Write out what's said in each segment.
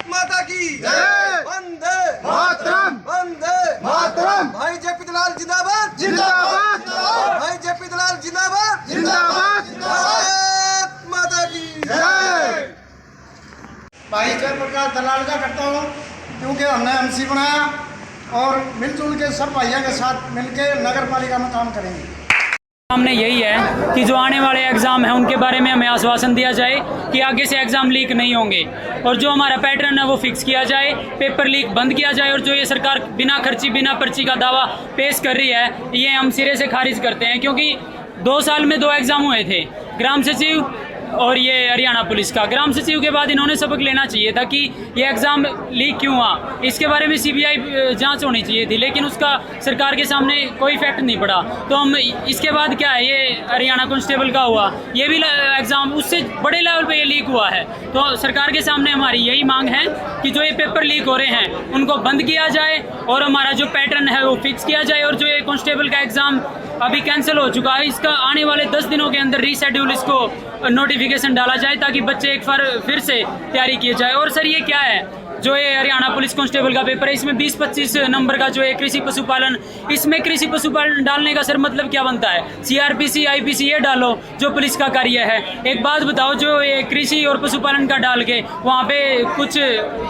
माता की जय। वंदे मातरम। वंदे मातरम। भाई जेपी दलाल जिंदाबाद जिंदाबाद। भाई जेपी दलाल जिंदाबाद जिंदाबाद। भारत माता की जय। भाई जयप्रकाश दलाल का करता हूँ, क्योंकि हमने एमसी बनाया और मिलजुल के सब भाइयों के साथ मिलकर नगर पालिका में काम करेंगे। हमने यही है कि जो आने वाले एग्ज़ाम हैं उनके बारे में हमें आश्वासन दिया जाए कि आगे से एग्ज़ाम लीक नहीं होंगे और जो हमारा पैटर्न है वो फिक्स किया जाए, पेपर लीक बंद किया जाए। और जो ये सरकार बिना खर्ची बिना पर्ची का दावा पेश कर रही है, ये हम सिरे से खारिज करते हैं। क्योंकि 2 साल में 2 एग्ज़ाम हुए थे, ग्राम सचिव और ये हरियाणा पुलिस का। ग्राम सचिव के बाद इन्होंने सबक लेना चाहिए था कि ये एग्ज़ाम लीक क्यों हुआ, इसके बारे में सीबीआई जांच होनी चाहिए थी, लेकिन उसका सरकार के सामने कोई फैक्ट नहीं पड़ा। तो हम इसके बाद क्या है, ये हरियाणा कांस्टेबल का हुआ, ये भी एग्ज़ाम उससे बड़े लेवल पे ये लीक हुआ है। तो सरकार के सामने हमारी यही मांग है कि जो ये पेपर लीक हो रहे हैं उनको बंद किया जाए और हमारा जो पैटर्न है वो फिक्स किया जाए। और जो ये कांस्टेबल का एग्ज़ाम अभी कैंसिल हो चुका है, इसका आने वाले 10 दिनों के अंदर रीशेड्यूल इसको नोटिफिकेशन डाला जाए ताकि बच्चे एक बार फिर से तैयारी की जाए। और सर ये क्या है, जो ये हरियाणा पुलिस कांस्टेबल का पेपर है, इसमें 20-25 नंबर का जो है कृषि पशुपालन, इसमें कृषि पशुपालन डालने का सर मतलब क्या बनता है? सीआरपीसी आईपीसी ये डालो जो पुलिस का कार्य है। एक बात बताओ, जो ये कृषि और पशुपालन का डाल के वहाँ पे कुछ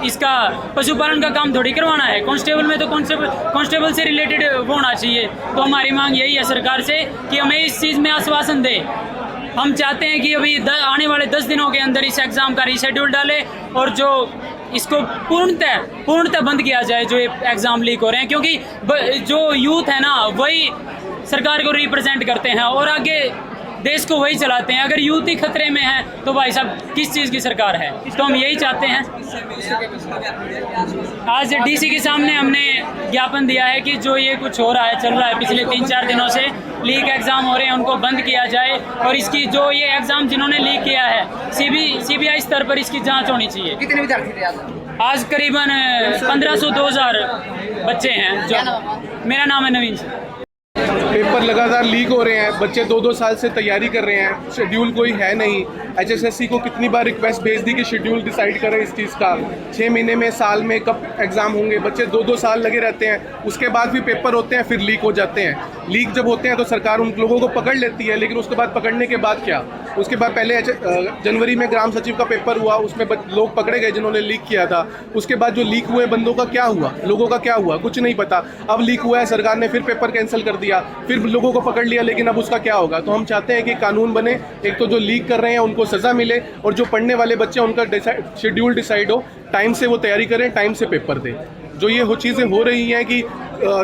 इसका पशुपालन का काम थोड़ी करवाना है। कांस्टेबल में तो कांस्टेबल से रिलेटेड होना चाहिए। तो हमारी मांग यही है सरकार से कि हमें इस चीज़ में आश्वासन दे। हम चाहते हैं कि अभी आने वाले 10 दिनों के अंदर इस एग्ज़ाम का रीशेड्यूल डाले और जो इसको पूर्णतः बंद किया जाए जो ये एग्ज़ाम लीक हो रहे हैं। क्योंकि जो यूथ है ना, वही सरकार को रिप्रेजेंट करते हैं और आगे देश को वही चलाते हैं। अगर यूथ ही खतरे में है तो भाई साहब किस चीज़ की सरकार है? तो हम यही चाहते हैं। आज डीसी के सामने हमने ज्ञापन दिया है कि जो ये कुछ हो रहा है, चल रहा है पिछले 3-4 दिनों से, लीक एग्ज़ाम हो रहे हैं, उनको बंद किया जाए। और इसकी जो ये एग्ज़ाम जिन्होंने लीक किया है, सीबीआई स्तर पर इसकी जांच होनी चाहिए। कितने विद्यार्थी थे आज करीबन 1500-2000 बच्चे हैं। जो मेरा नाम है नवीन सर। पेपर लगातार लीक हो रहे हैं, बच्चे 2-2 साल से तैयारी कर रहे हैं, शेड्यूल कोई है नहीं। एचएसएससी को कितनी बार रिक्वेस्ट भेज दी कि शेड्यूल डिसाइड करें इस चीज़ का। 6 महीने में, साल में कब एग्ज़ाम होंगे? बच्चे 2-2 साल लगे रहते हैं, उसके बाद भी पेपर होते हैं, फिर लीक हो जाते हैं। लीक जब होते हैं तो सरकार उन लोगों को पकड़ लेती है, लेकिन उसके बाद पकड़ने के बाद क्या? उसके बाद पहले जनवरी में ग्राम सचिव का पेपर हुआ, उसमें लोग पकड़े गए जिन्होंने लीक किया था। उसके बाद जो लीक हुए बंदों का क्या हुआ, लोगों का क्या हुआ, कुछ नहीं पता। अब लीक हुआ है, सरकार ने फिर पेपर कैंसिल कर दिया, फिर लोगों को पकड़ लिया, लेकिन अब उसका क्या होगा? तो हम चाहते हैं कि कानून बने, एक तो जो लीक कर रहे हैं उनको सज़ा मिले और जो पढ़ने वाले बच्चे हैं उनका शेड्यूल डिसाइड हो, टाइम से वो तैयारी करें, टाइम से पेपर दें। जो ये चीज़ें हो रही हैं कि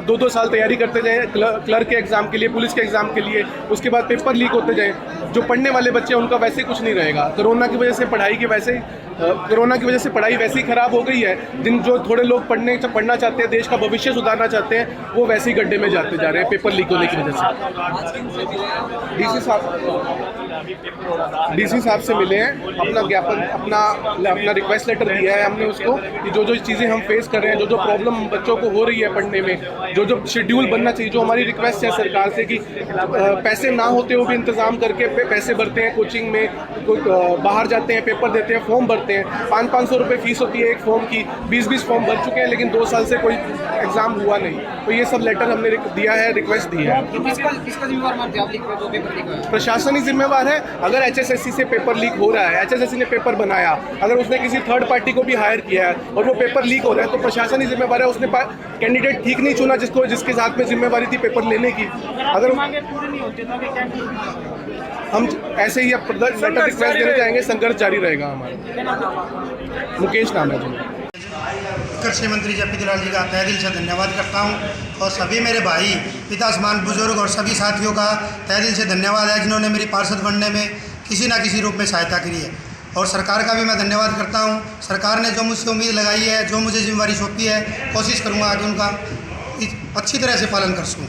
2-2 साल तैयारी करते जाएं क्लर्क के एग्ज़ाम के लिए, पुलिस के एग्ज़ाम के लिए, उसके बाद पेपर लीक होते जाएं। जो पढ़ने वाले बच्चे हैं उनका वैसे कुछ नहीं रहेगा। कोरोना की वजह से पढ़ाई वैसे ही ख़राब हो गई है। जो थोड़े लोग पढ़ना चाहते हैं, देश का भविष्य सुधारना चाहते हैं, वो वैसे ही गड्ढे में जाते जा रहे हैं पेपर लीक होने की वजह से। डीसी साहब से मिले हैं, अपना ज्ञापन अपना रिक्वेस्ट लेटर दिया है हमने उसको कि जो चीज़ें हम फेस कर रहे हैं, जो प्रॉब्लम बच्चों को हो रही है पढ़ने में, जो शेड्यूल बनना चाहिए, जो हमारी रिक्वेस्ट है सरकार से कि पैसे ना होते हुए भी इंतज़ाम करके पैसे भरते हैं कोचिंग में, बाहर जाते हैं, पेपर देते हैं, फॉर्म भरते हैं, 500-500 रुपये फीस होती है एक फॉर्म की। 20-20 फॉर्म भर चुके हैं, लेकिन 2 साल से कोई एग्ज़ाम हुआ नहीं। तो ये सब लेटर हमने दिया है, रिक्वेस्ट दी है। प्रशासन ही जिम्मेवार है। अगर एचएसएससी से पेपर लीक हो रहा है, एचएसएससी ने पेपर बनाया, अगर उसने किसी थर्ड पार्टी को भी हायर किया है और वो पेपर लीक हो रहा है, तो प्रशासन ही जिम्मेवार है। उसने कैंडिडेट ठीक नहीं चुना जिसके साथ में जिम्मेवारी थी पेपर लेने की। अगर हम ऐसे ही अब लेटर रिक्वेस्ट देने जाएंगे, संघर्ष जारी रहेगा हमारा। मुकेश नाम है जी। कृषि मंत्री जेपी दलाल जी का तहे दिल से धन्यवाद करता हूं और सभी मेरे भाई, पिता समान बुजुर्ग और सभी साथियों का तहे दिल से धन्यवाद है जिन्होंने मेरी पार्षद बनने में किसी न किसी रूप में सहायता करी है। और सरकार का भी मैं धन्यवाद करता हूं। सरकार ने जो मुझसे उम्मीद लगाई है, जो मुझे जिम्मेवारी सौंपी है, कोशिश करूंगा कि उनका अच्छी तरह से पालन कर सकूँ।